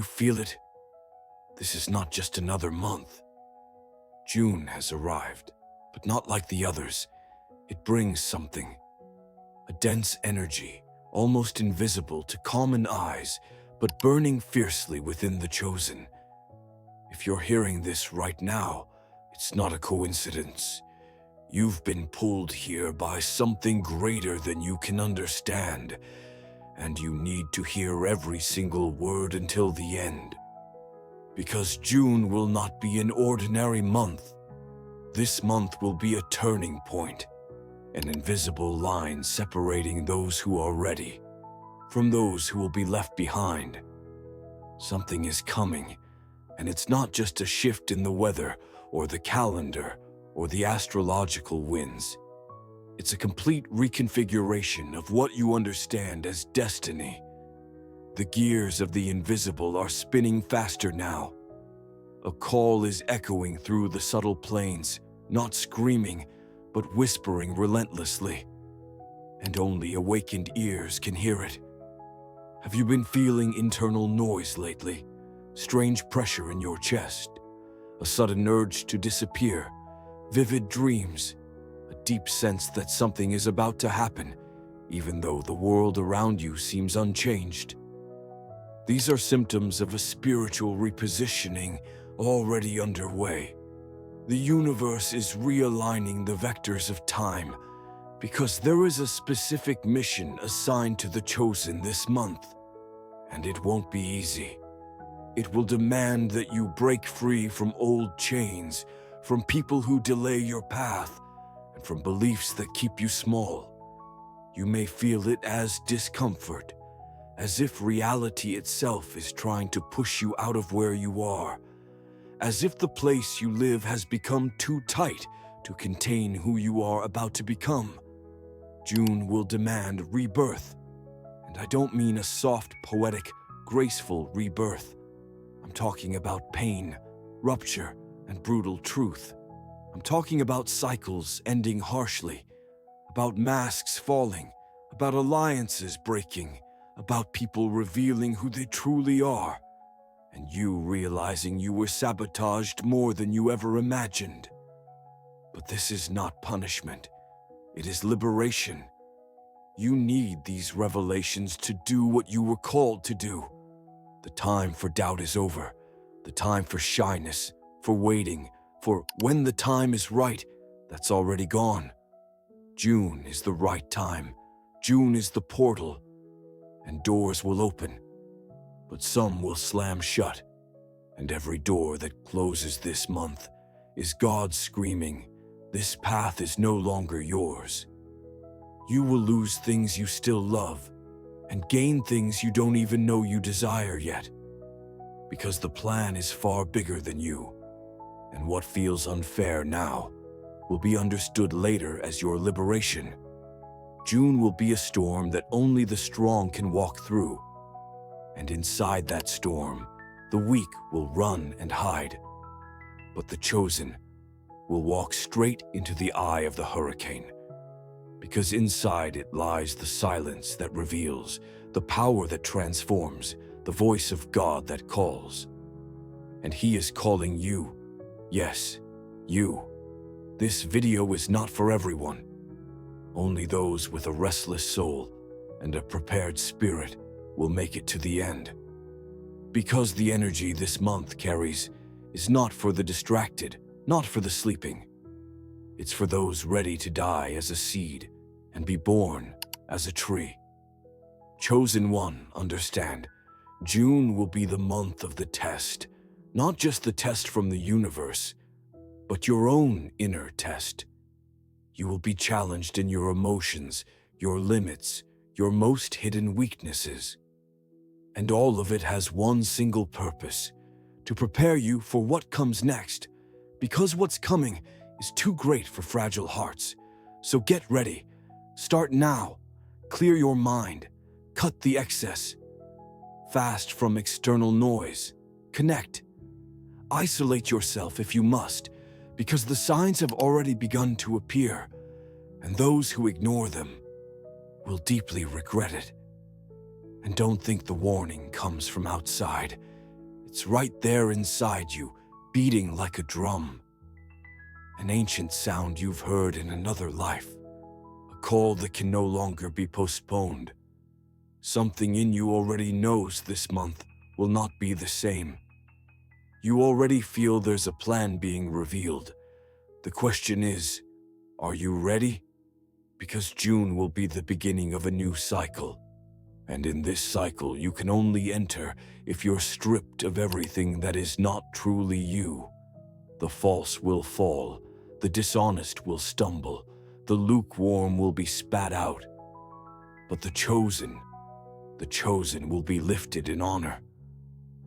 feel it? This is not just another month. June has arrived, but not like the others. It brings something. A dense energy, almost invisible to common eyes, but burning fiercely within the chosen. If you're hearing this right now, it's not a coincidence. You've been pulled here by something greater than you can understand, and you need to hear every single word until the end. Because June will not be an ordinary month. This month will be a turning point, an invisible line separating those who are ready from those who will be left behind. Something is coming, and it's not just a shift in the weather or the calendar or the astrological winds. It's a complete reconfiguration of what you understand as destiny. The gears of the invisible are spinning faster now. A call is echoing through the subtle plains, not screaming, but whispering relentlessly. And only awakened ears can hear it. Have you been feeling internal noise lately? Strange pressure in your chest? A sudden urge to disappear? Vivid dreams? A deep sense that something is about to happen, even though the world around you seems unchanged? These are symptoms of a spiritual repositioning already underway. The universe is realigning the vectors of time because there is a specific mission assigned to the chosen this month. And it won't be easy. It will demand that you break free from old chains, from people who delay your path, and from beliefs that keep you small. You may feel it as discomfort, as if reality itself is trying to push you out of where you are, as if the place you live has become too tight to contain who you are about to become. June will demand rebirth, and I don't mean a soft, poetic, graceful rebirth. I'm talking about pain, rupture, and brutal truth. I'm talking about cycles ending harshly, about masks falling, about alliances breaking, about people revealing who they truly are, and you realizing you were sabotaged more than you ever imagined. But this is not punishment. It is liberation. You need these revelations to do what you were called to do. The time for doubt is over. The time for shyness, for waiting, for when the time is right, that's already gone. June is the right time. June is the portal, and doors will open, but some will slam shut. And every door that closes this month is God screaming, "This path is no longer yours." You will lose things you still love, and gain things you don't even know you desire yet. Because the plan is far bigger than you, and what feels unfair now will be understood later as your liberation. June will be a storm that only the strong can walk through, and inside that storm, the weak will run and hide, but the chosen will walk straight into the eye of the hurricane. Because inside it lies the silence that reveals, the power that transforms, the voice of God that calls. And He is calling you. Yes, you. This video is not for everyone. Only those with a restless soul and a prepared spirit will make it to the end. Because the energy this month carries is not for the distracted, not for the sleeping. It's for those ready to die as a seed and be born as a tree. Chosen one, understand, June will be the month of the test, not just the test from the universe, but your own inner test. You will be challenged in your emotions, your limits, your most hidden weaknesses. And all of it has one single purpose, to prepare you for what comes next, because what's coming is too great for fragile hearts. So get ready. Start now. Clear your mind. Cut the excess. Fast from external noise. Connect. Isolate yourself if you must, because the signs have already begun to appear, and those who ignore them will deeply regret it. And don't think the warning comes from outside. It's right there inside you, beating like a drum. An ancient sound you've heard in another life. A call that can no longer be postponed. Something in you already knows this month will not be the same. You already feel there's a plan being revealed. The question is, are you ready? Because June will be the beginning of a new cycle. And in this cycle, you can only enter if you're stripped of everything that is not truly you. The false will fall, the dishonest will stumble, the lukewarm will be spat out. But the chosen will be lifted in honor.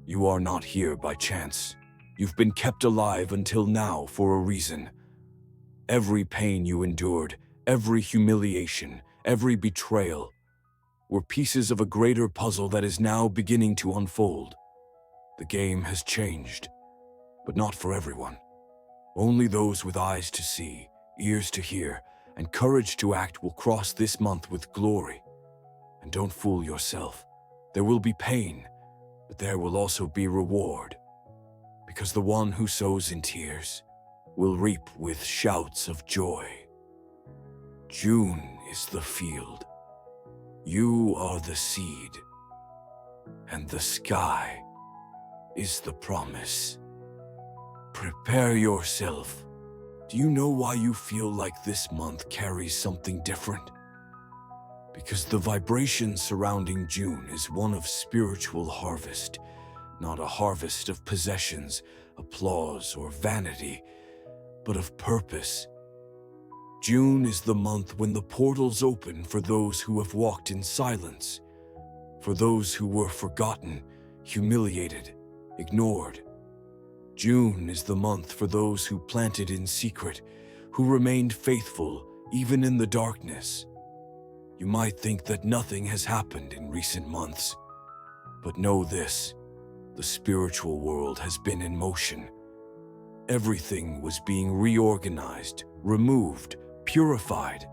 You are not here by chance. You've been kept alive until now for a reason. Every pain you endured, every humiliation, every betrayal, were pieces of a greater puzzle that is now beginning to unfold. The game has changed, but not for everyone. Only those with eyes to see, ears to hear, and courage to act will cross this month with glory. And don't fool yourself. There will be pain, but there will also be reward. Because the one who sows in tears will reap with shouts of joy. June is the field. You are the seed. And the sky is the promise. Prepare yourself. Do you know why you feel like this month carries something different? Because the vibration surrounding June is one of spiritual harvest, not a harvest of possessions, applause, or vanity, but of purpose. June is the month when the portals open for those who have walked in silence, for those who were forgotten, humiliated, ignored. June is the month for those who planted in secret, who remained faithful even in the darkness. You might think that nothing has happened in recent months, but know this: the spiritual world has been in motion. Everything was being reorganized, removed, purified.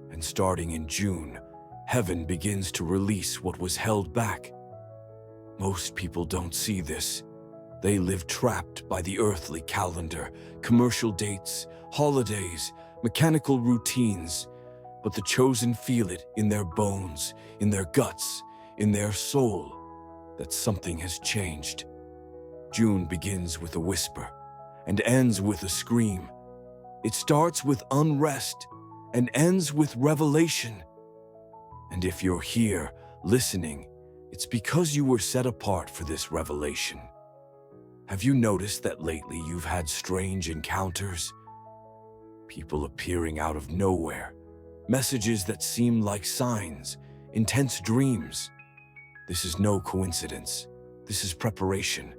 And starting in June, heaven begins to release what was held back. Most people don't see this. They live trapped by the earthly calendar, commercial dates, holidays, mechanical routines. But the chosen feel it in their bones, in their guts, in their soul, that something has changed. June begins with a whisper and ends with a scream. It starts with unrest and ends with revelation. And if you're here, listening, it's because you were set apart for this revelation. Have you noticed that lately you've had strange encounters? People appearing out of nowhere. Messages that seem like signs, intense dreams. This is no coincidence. This is preparation.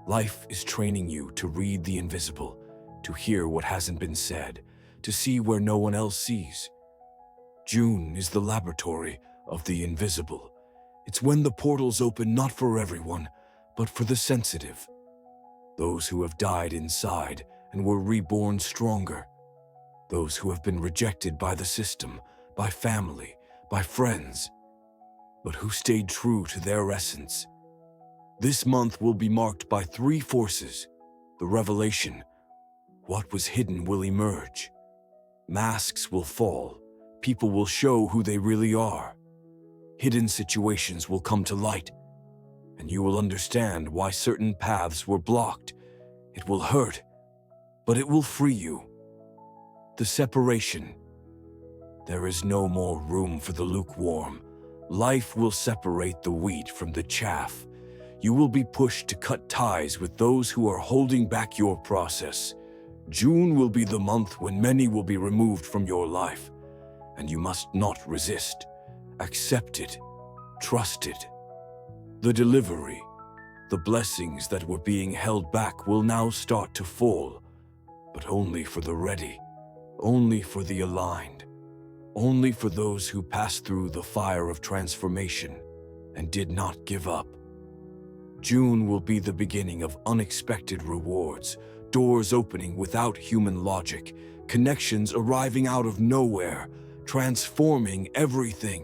Life is training you to read the invisible, to hear what hasn't been said, to see where no one else sees. June is the laboratory of the invisible. It's when the portals open not for everyone, but for the sensitive. Those who have died inside and were reborn stronger. Those who have been rejected by the system, by family, by friends, but who stayed true to their essence. This month will be marked by 3 forces: the revelation. What was hidden will emerge. Masks will fall. People will show who they really are. Hidden situations will come to light, and you will understand why certain paths were blocked. It will hurt, but it will free you. The separation. There is no more room for the lukewarm. Life will separate the wheat from the chaff. You will be pushed to cut ties with those who are holding back your process. June will be the month when many will be removed from your life, and you must not resist. Accept it. Trust it. The delivery, the blessings that were being held back will now start to fall, but only for the ready. Only for the aligned, only for those who passed through the fire of transformation and did not give up. June will be the beginning of unexpected rewards, doors opening without human logic, connections arriving out of nowhere, transforming everything.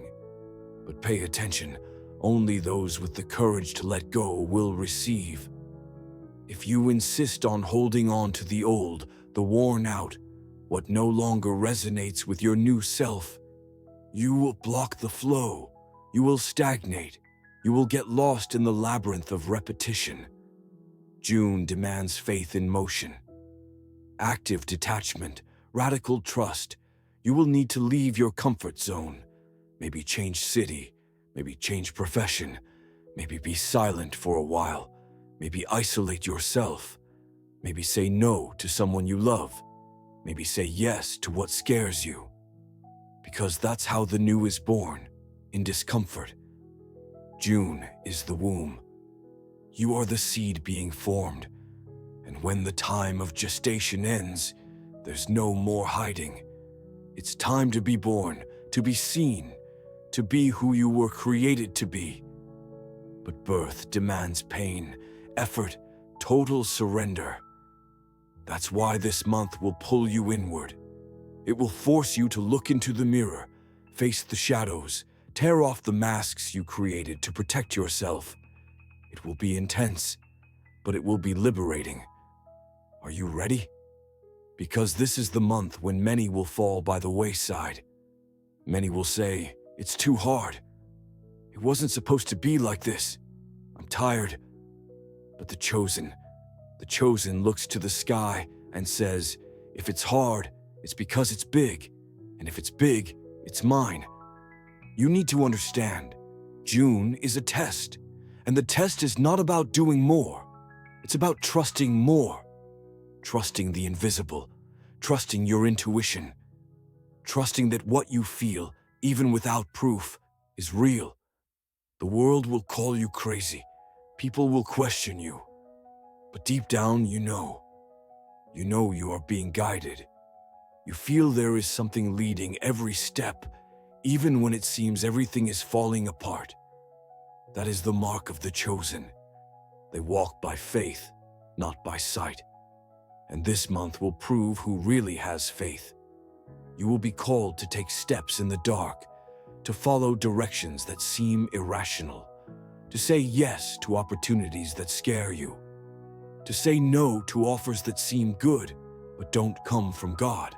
But pay attention, Only those with the courage to let go will receive. If you insist on holding on to the old, the worn out, what no longer resonates with your new self, you will block the flow. You will stagnate. You will get lost in the labyrinth of repetition. June demands faith in motion, active detachment, radical trust. You will need to leave your comfort zone, maybe change city, maybe change profession, maybe be silent for a while, maybe isolate yourself, maybe say no to someone you love, maybe say yes to what scares you. Because that's how the new is born, in discomfort. June is the womb. You are the seed being formed, and when the time of gestation ends, there's no more hiding. It's time to be born, to be seen, to be who you were created to be. But birth demands pain, effort, total surrender. That's why this month will pull you inward. It will force you to look into the mirror, face the shadows, tear off the masks you created to protect yourself. It will be intense, but it will be liberating. Are you ready? Because this is the month when many will fall by the wayside. Many will say, "It's too hard. It wasn't supposed to be like this. I'm tired." But the chosen looks to the sky and says, "If it's hard, it's because it's big. And if it's big, it's mine." You need to understand, June is a test. And the test is not about doing more. It's about trusting more. Trusting the invisible. Trusting your intuition. Trusting that what you feel, even without proof, is real. The world will call you crazy. People will question you. But deep down, you know you are being guided. You feel there is something leading every step, even when it seems everything is falling apart. That is the mark of the chosen. They walk by faith, not by sight. And this month will prove who really has faith. You will be called to take steps in the dark, to follow directions that seem irrational, to say yes to opportunities that scare you, to say no to offers that seem good but don't come from God.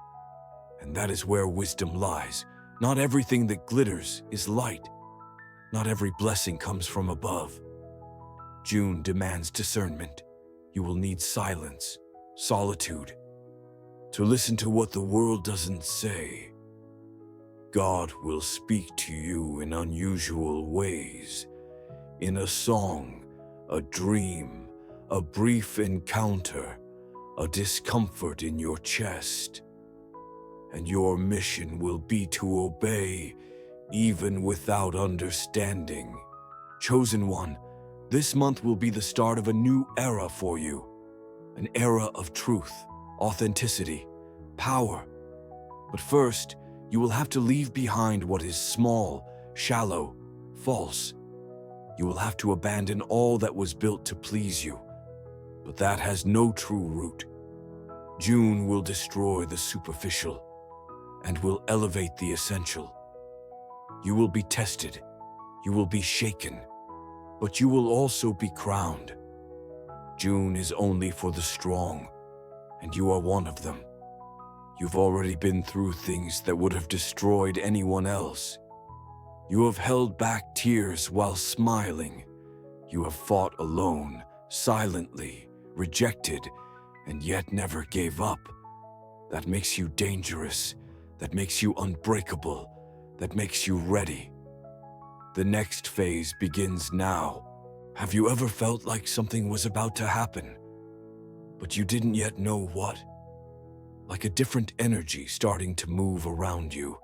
And that is where wisdom lies. Not everything that glitters is light. Not every blessing comes from above. June demands discernment. You will need silence, solitude, to listen to what the world doesn't say. God will speak to you in unusual ways, in a song, a dream, a brief encounter, a discomfort in your chest. And your mission will be to obey, even without understanding. Chosen one, this month will be the start of a new era for you. An era of truth, authenticity, power. But first, you will have to leave behind what is small, shallow, false. You will have to abandon all that was built to please you. But that has no true root. June will destroy the superficial and will elevate the essential. You will be tested, you will be shaken, but you will also be crowned. June is only for the strong, and you are one of them. You've already been through things that would have destroyed anyone else. You have held back tears while smiling. You have fought alone, silently, rejected, and yet never gave up. That makes you dangerous. That makes you unbreakable. That makes you ready. The next phase begins now. Have you ever felt like something was about to happen, but you didn't yet know what? Like a different energy starting to move around you,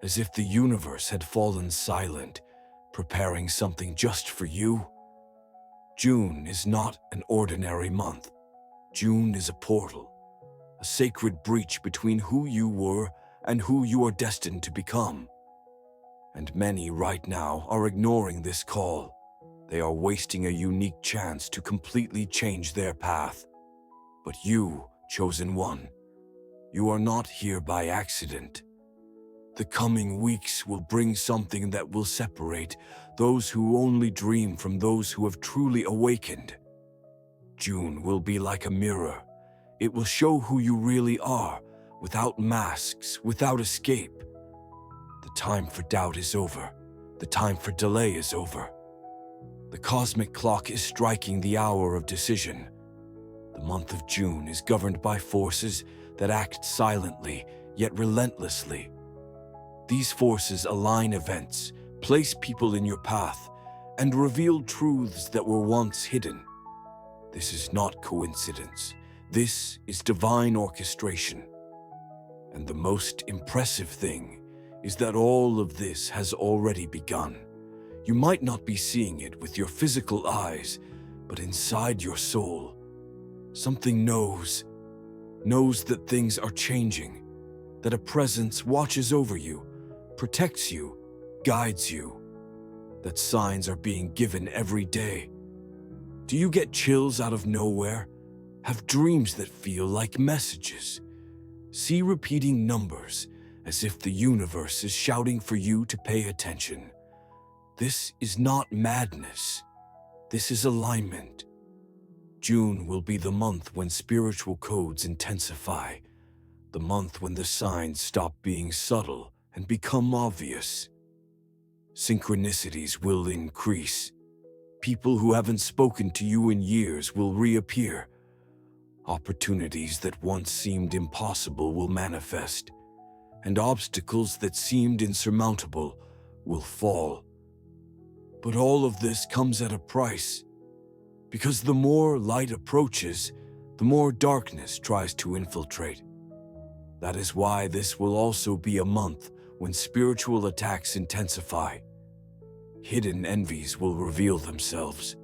as if the universe had fallen silent, preparing something just for you? June is not an ordinary month. June is a portal, a sacred breach between who you were and who you are destined to become. And many right now are ignoring this call. They are wasting a unique chance to completely change their path. But you, chosen one, you are not here by accident. The coming weeks will bring something that will separate those who only dream from those who have truly awakened. June will be like a mirror. It will show who you really are, without masks, without escape. The time for doubt is over. The time for delay is over. The cosmic clock is striking the hour of decision. The month of June is governed by forces that act silently, yet relentlessly. These forces align events, place people in your path, and reveal truths that were once hidden. This is not coincidence. This is divine orchestration. And the most impressive thing is that all of this has already begun. You might not be seeing it with your physical eyes, but inside your soul, something knows that things are changing, that a presence watches over you, protects you, guides you, that signs are being given every day. Do you get chills out of nowhere? Have dreams that feel like messages? See repeating numbers as if the universe is shouting for you to pay attention. This is not madness. This is alignment. June will be the month when spiritual codes intensify, the month when the signs stop being subtle and become obvious. Synchronicities will increase. People who haven't spoken to you in years will reappear. Opportunities that once seemed impossible will manifest, and obstacles that seemed insurmountable will fall. But all of this comes at a price, because the more light approaches, the more darkness tries to infiltrate. That is why this will also be a month when spiritual attacks intensify. Hidden envies will reveal themselves.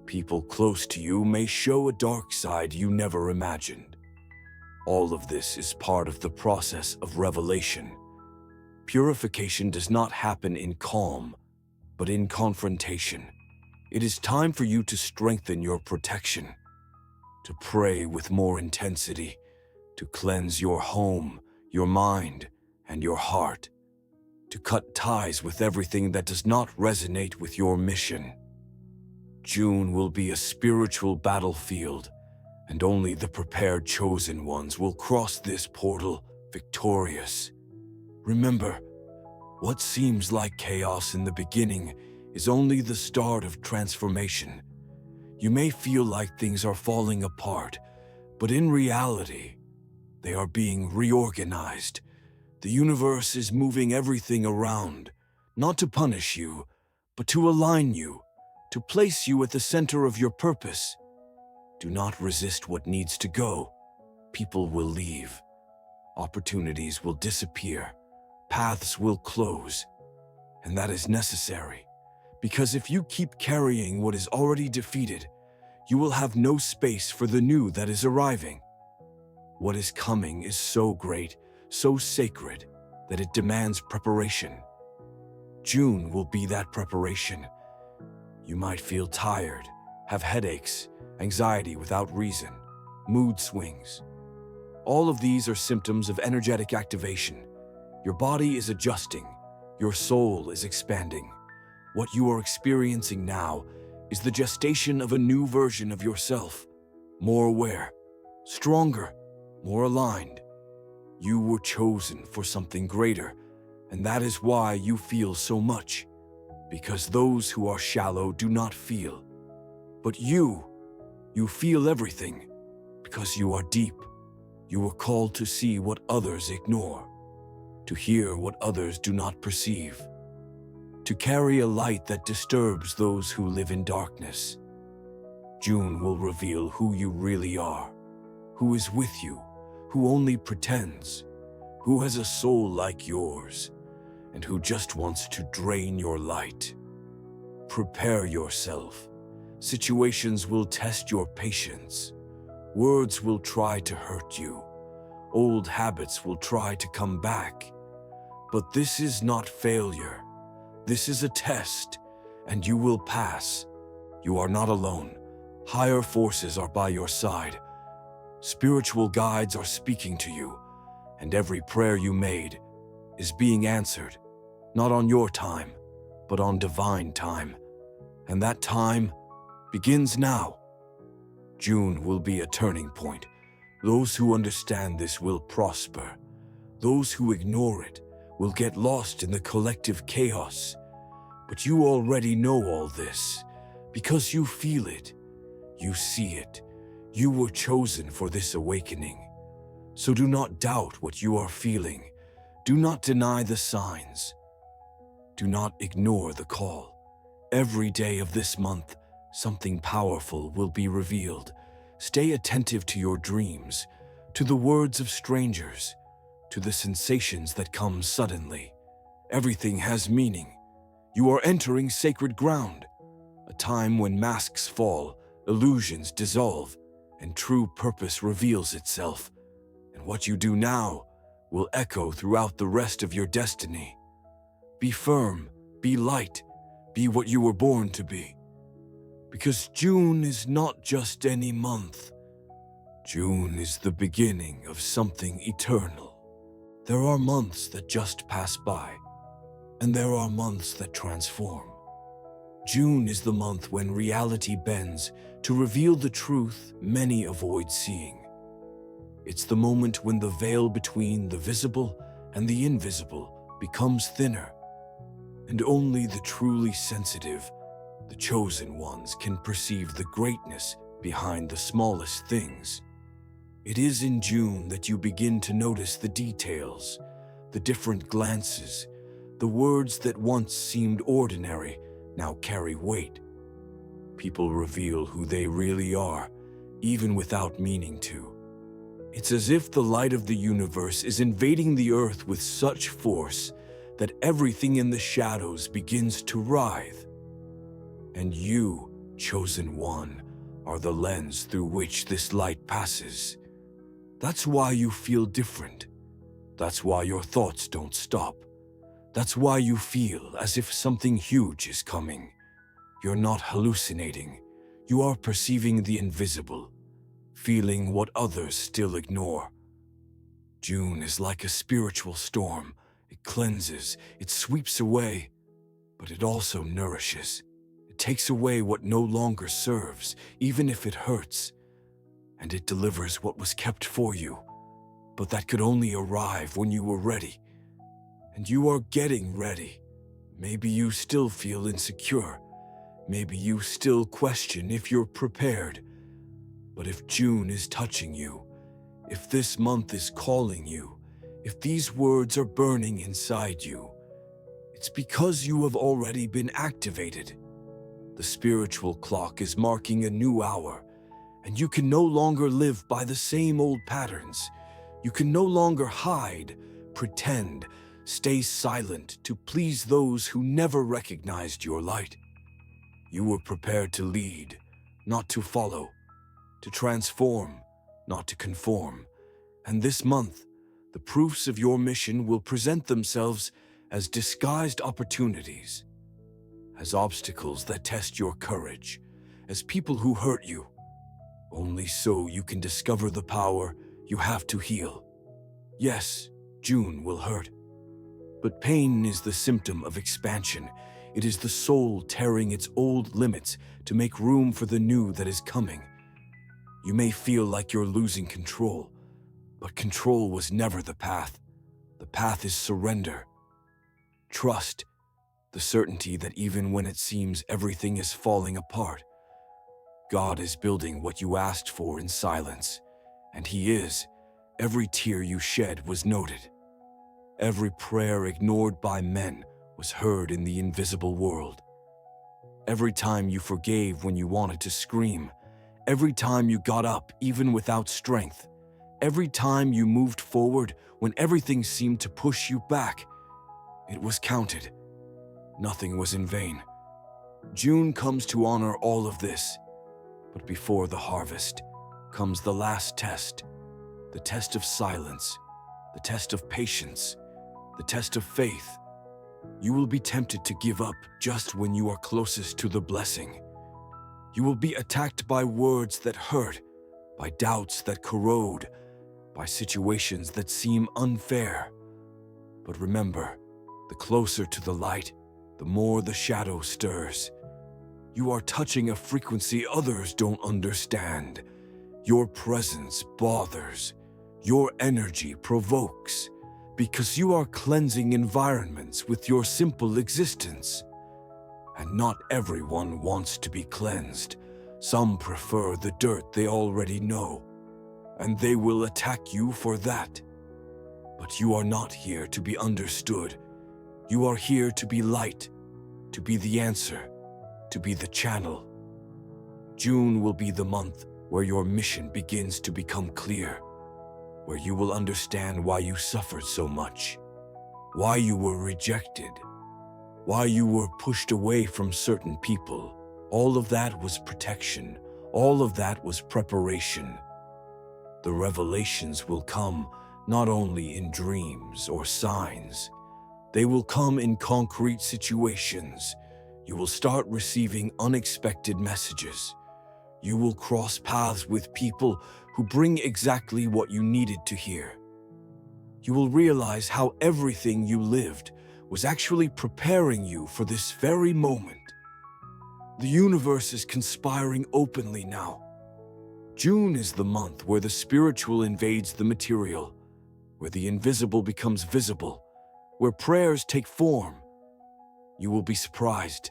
People close to you may show a dark side you never imagined. All of this is part of the process of revelation. Purification does not happen in calm, but in confrontation. It is time for you to strengthen your protection, to pray with more intensity, to cleanse your home, your mind, and your heart, to cut ties with everything that does not resonate with your mission. June will be a spiritual battlefield, and only the prepared chosen ones will cross this portal victorious. Remember, what seems like chaos in the beginning is only the start of transformation. You may feel like things are falling apart, but in reality, they are being reorganized. The universe is moving everything around, not to punish you, but to align you, to place you at the center of your purpose. Do not resist what needs to go. People will leave. Opportunities will disappear. Paths will close. And that is necessary, because if you keep carrying what is already defeated, you will have no space for the new that is arriving. What is coming is so great, so sacred, that it demands preparation. June will be that preparation. You might feel tired, have headaches, anxiety without reason, mood swings. All of these are symptoms of energetic activation. Your body is adjusting. Your soul is expanding. What you are experiencing now is the gestation of a new version of yourself, more aware, stronger, more aligned. You were chosen for something greater, and that is why you feel so much, because those who are shallow do not feel. But you feel everything, because you are deep. You were called to see what others ignore, to hear what others do not perceive, to carry a light that disturbs those who live in darkness. June will reveal who you really are, who is with you, who only pretends, who has a soul like yours, and who just wants to drain your light. Prepare yourself. Situations will test your patience. Words will try to hurt you. Old habits will try to come back. But this is not failure. This is a test, and you will pass. You are not alone. Higher forces are by your side. Spiritual guides are speaking to you, and every prayer you made, is being answered, not on your time, but on divine time. And that time begins now. June will be a turning point. Those who understand this will prosper. Those who ignore it will get lost in the collective chaos. But you already know all this, because you feel it, you see it. You were chosen for this awakening. So do not doubt what you are feeling. Do not deny the signs. Do not ignore the call. Every day of this month, something powerful will be revealed. Stay attentive to your dreams, to the words of strangers, to the sensations that come suddenly. Everything has meaning. You are entering sacred ground, a time when masks fall, illusions dissolve, and true purpose reveals itself. And what you do now will echo throughout the rest of your destiny. Be firm, be light, be what you were born to be. Because June is not just any month. June is the beginning of something eternal. There are months that just pass by, and there are months that transform. June is the month when reality bends to reveal the truth many avoid seeing. It's the moment when the veil between the visible and the invisible becomes thinner, and only the truly sensitive, the chosen ones, can perceive the greatness behind the smallest things. It is in June that you begin to notice the details, the different glances, the words that once seemed ordinary now carry weight. People reveal who they really are, even without meaning to. It's as if the light of the universe is invading the earth with such force that everything in the shadows begins to writhe. And you, chosen one, are the lens through which this light passes. That's why you feel different. That's why your thoughts don't stop. That's why you feel as if something huge is coming. You're not hallucinating. You are perceiving the invisible, feeling what others still ignore. June is like a spiritual storm. It cleanses, it sweeps away, but it also nourishes. It takes away what no longer serves, even if it hurts, and it delivers what was kept for you, but that could only arrive when you were ready. And you are getting ready. Maybe you still feel insecure. Maybe you still question if you're prepared. But if June is touching you, if this month is calling you, if these words are burning inside you, it's because you have already been activated. The spiritual clock is marking a new hour, and you can no longer live by the same old patterns. You can no longer hide, pretend, stay silent to please those who never recognized your light. You were prepared to lead, not to follow, to transform, not to conform. And this month, the proofs of your mission will present themselves as disguised opportunities, as obstacles that test your courage, as people who hurt you. Only so you can discover the power you have to heal. Yes, June will hurt. But pain is the symptom of expansion. It is the soul tearing its old limits to make room for the new that is coming. You may feel like you're losing control, but control was never the path. The path is surrender. Trust, the certainty that even when it seems everything is falling apart, God is building what you asked for in silence, and He is. Every tear you shed was noted. Every prayer ignored by men was heard in the invisible world. Every time you forgave when you wanted to scream, every time you got up even without strength, every time you moved forward when everything seemed to push you back, it was counted. Nothing was in vain. June comes to honor all of this, but before the harvest comes the last test, the test of silence, the test of patience, the test of faith. You will be tempted to give up just when you are closest to the blessing. You will be attacked by words that hurt, by doubts that corrode, by situations that seem unfair. But remember, the closer to the light, the more the shadow stirs. You are touching a frequency others don't understand. Your presence bothers. Your energy provokes. Because you are cleansing environments with your simple existence. And not everyone wants to be cleansed. Some prefer the dirt they already know. And they will attack you for that. But you are not here to be understood. You are here to be light, to be the answer, to be the channel. June will be the month where your mission begins to become clear, where you will understand why you suffered so much, why you were rejected, why you were pushed away from certain people. All of that was protection. All of that was preparation. The revelations will come not only in dreams or signs. They will come in concrete situations. You will start receiving unexpected messages. You will cross paths with people who bring exactly what you needed to hear. You will realize how everything you lived was actually preparing you for this very moment. The universe is conspiring openly now. June is the month where the spiritual invades the material, where the invisible becomes visible, where prayers take form. You will be surprised.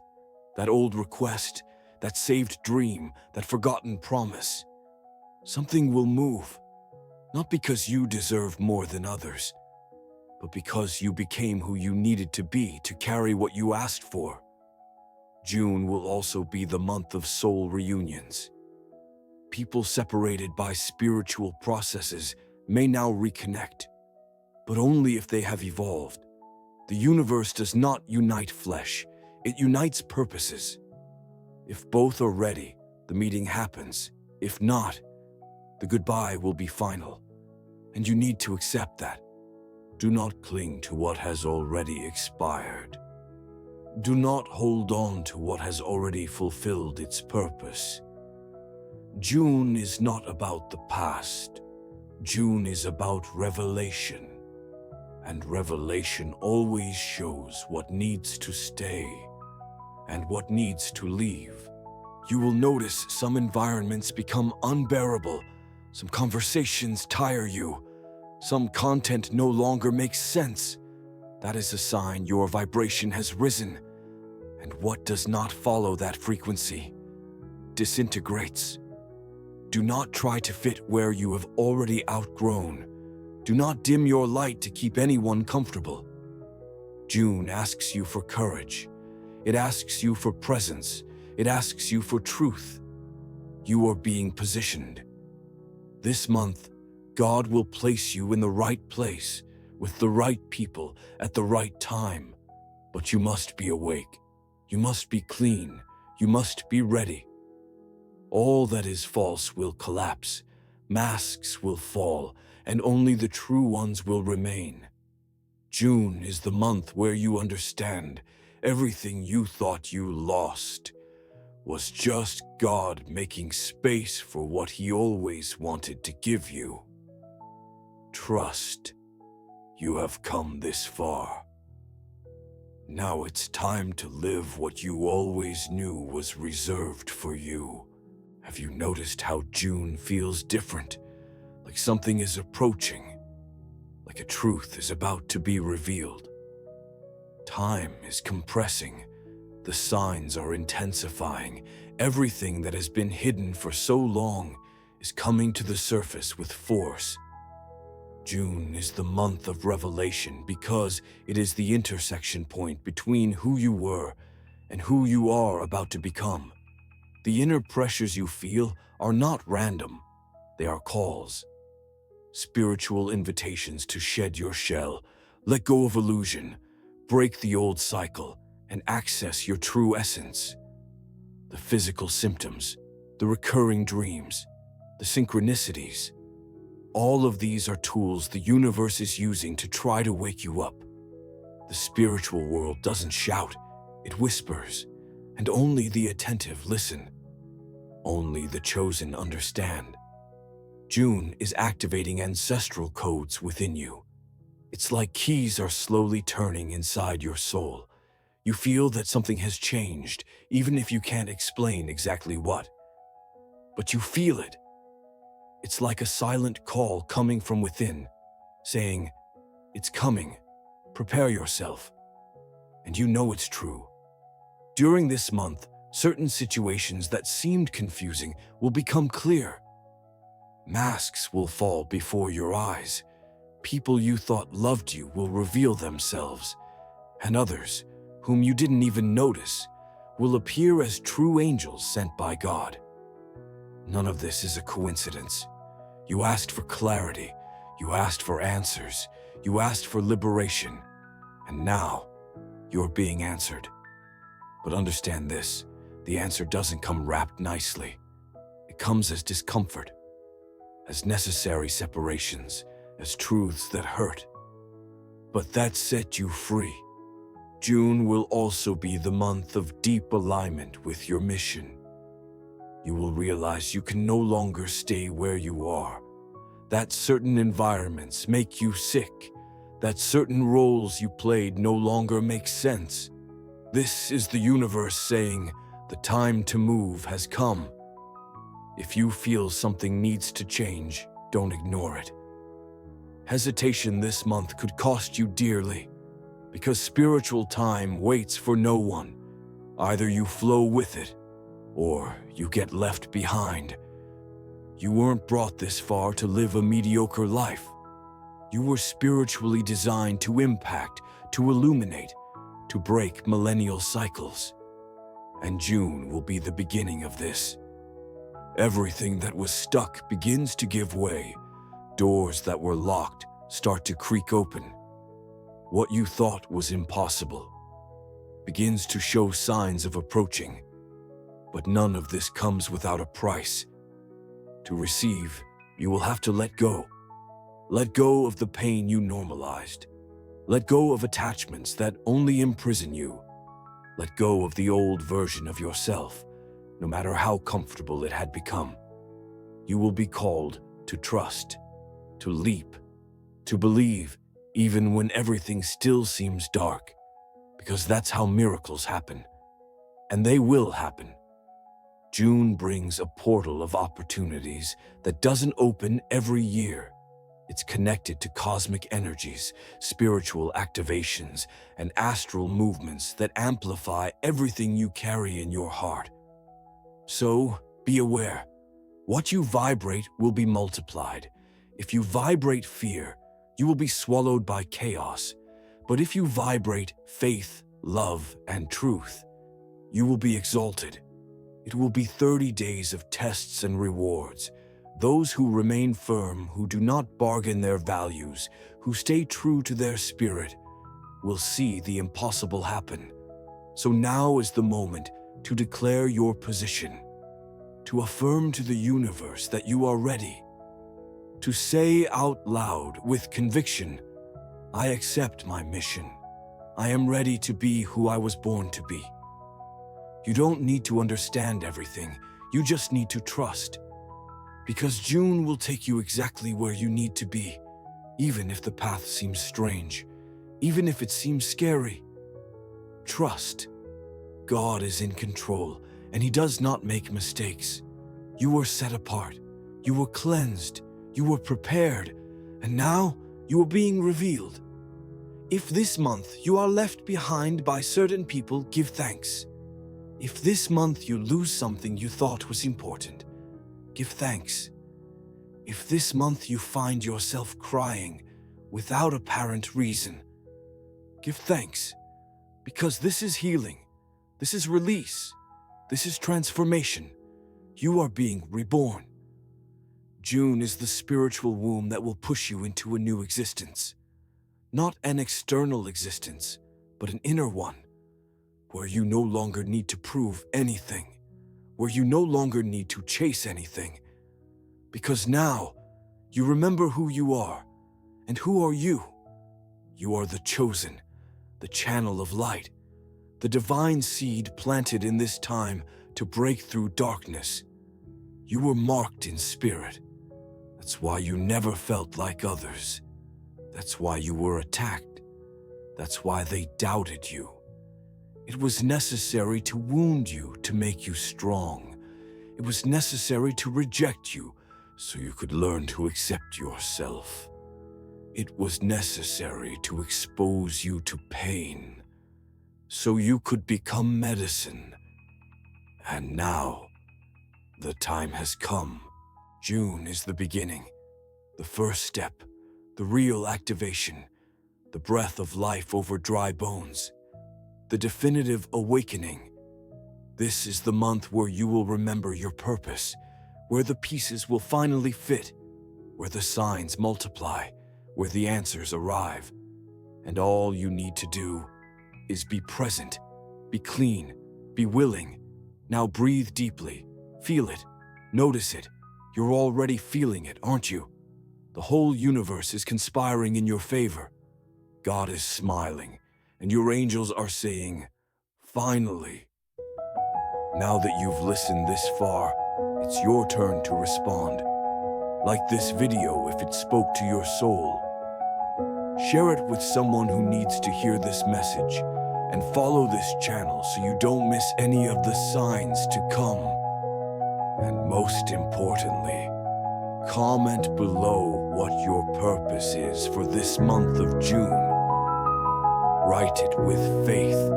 That old request, that saved dream, that forgotten promise. Something will move, not because you deserve more than others, but because you became who you needed to be to carry what you asked for. June will also be the month of soul reunions. People separated by spiritual processes may now reconnect, but only if they have evolved. The universe does not unite flesh, it unites purposes. If both are ready, the meeting happens. If not, the goodbye will be final, and you need to accept that. Do not cling to what has already expired. Do not hold on to what has already fulfilled its purpose. June is not about the past. June is about revelation. And revelation always shows what needs to stay and what needs to leave. You will notice some environments become unbearable. Some conversations tire you. Some content no longer makes sense. That is a sign your vibration has risen. And what does not follow that frequency disintegrates. Do not try to fit where you have already outgrown. Do not dim your light to keep anyone comfortable. June asks you for courage. It asks you for presence. It asks you for truth. You are being positioned. This month, God will place you in the right place, with the right people, at the right time. But you must be awake. You must be clean. You must be ready. All that is false will collapse. Masks will fall, and only the true ones will remain. June is the month where you understand everything you thought you lost was just God making space for what He always wanted to give you. Trust. You have come this far. Now it's time to live what you always knew was reserved for you. Have you noticed how June feels different? Like something is approaching, like a truth is about to be revealed. Time is compressing, the signs are intensifying, everything that has been hidden for so long is coming to the surface with force. June is the month of revelation because it is the intersection point between who you were and who you are about to become. The inner pressures you feel are not random, they are calls. Spiritual invitations to shed your shell, let go of illusion, break the old cycle, and access your true essence. The physical symptoms, the recurring dreams, the synchronicities, all of these are tools the universe is using to try to wake you up. The spiritual world doesn't shout, it whispers, and only the attentive listen. Only the chosen understand. June is activating ancestral codes within you. It's like keys are slowly turning inside your soul. You feel that something has changed, even if you can't explain exactly what. But you feel it. It's like a silent call coming from within, saying, "It's coming. Prepare yourself." And you know it's true. During this month, certain situations that seemed confusing will become clear. Masks will fall before your eyes. People you thought loved you will reveal themselves, and others, whom you didn't even notice, will appear as true angels sent by God. None of this is a coincidence. You asked for clarity, you asked for answers, you asked for liberation, and now you're being answered. But understand this, the answer doesn't come wrapped nicely. It comes as discomfort, as necessary separations, as truths that hurt. But that set you free. June will also be the month of deep alignment with your mission. You will realize you can no longer stay where you are, that certain environments make you sick, that certain roles you played no longer make sense. This is the universe saying, the time to move has come. If you feel something needs to change, don't ignore it. Hesitation this month could cost you dearly, because spiritual time waits for no one. Either you flow with it, or you get left behind. You weren't brought this far to live a mediocre life. You were spiritually designed to impact, to illuminate, to break millennial cycles. And June will be the beginning of this. Everything that was stuck begins to give way. Doors that were locked start to creak open. What you thought was impossible begins to show signs of approaching. But none of this comes without a price. To receive, you will have to let go. Let go of the pain you normalized. Let go of attachments that only imprison you. Let go of the old version of yourself, no matter how comfortable it had become. You will be called to trust, to leap, to believe, even when everything still seems dark, because that's how miracles happen. And they will happen. June brings a portal of opportunities that doesn't open every year. It's connected to cosmic energies, spiritual activations, and astral movements that amplify everything you carry in your heart. So, be aware. What you vibrate will be multiplied. If you vibrate fear, you will be swallowed by chaos. But if you vibrate faith, love, and truth, you will be exalted. It will be 30 days of tests and rewards. Those who remain firm, who do not bargain their values, who stay true to their spirit, will see the impossible happen. So now is the moment to declare your position, to affirm to the universe that you are ready, to say out loud with conviction, "I accept my mission. I am ready to be who I was born to be." You don't need to understand everything, you just need to trust. Because June will take you exactly where you need to be, even if the path seems strange, even if it seems scary. Trust. God is in control, and He does not make mistakes. You were set apart, you were cleansed, you were prepared, and now you are being revealed. If this month you are left behind by certain people, give thanks. If this month you lose something you thought was important, give thanks. If this month you find yourself crying without apparent reason, give thanks. Because this is healing, this is release, this is transformation. You are being reborn. June is the spiritual womb that will push you into a new existence. Not an external existence, but an inner one, where you no longer need to prove anything, where you no longer need to chase anything. Because now, you remember who you are. And who are you? You are the chosen, the channel of light, the divine seed planted in this time to break through darkness. You were marked in spirit. That's why you never felt like others. That's why you were attacked. That's why they doubted you. It was necessary to wound you to make you strong. It was necessary to reject you so you could learn to accept yourself. It was necessary to expose you to pain so you could become medicine. And now, the time has come. June is the beginning, the first step, the real activation, the breath of life over dry bones, the definitive awakening. This is the month where you will remember your purpose, where the pieces will finally fit, where the signs multiply, where the answers arrive. And all you need to do is be present, be clean, be willing. Now breathe deeply, feel it, notice it. You're already feeling it, aren't you? The whole universe is conspiring in your favor. God is smiling, and your angels are saying, finally. Now that you've listened this far, it's your turn to respond. Like this video if it spoke to your soul. Share it with someone who needs to hear this message, and follow this channel so you don't miss any of the signs to come. And most importantly, comment below what your purpose is for this month of June. Write it with faith.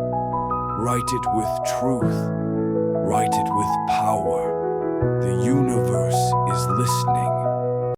Write it with truth. Write it with power. The universe is listening.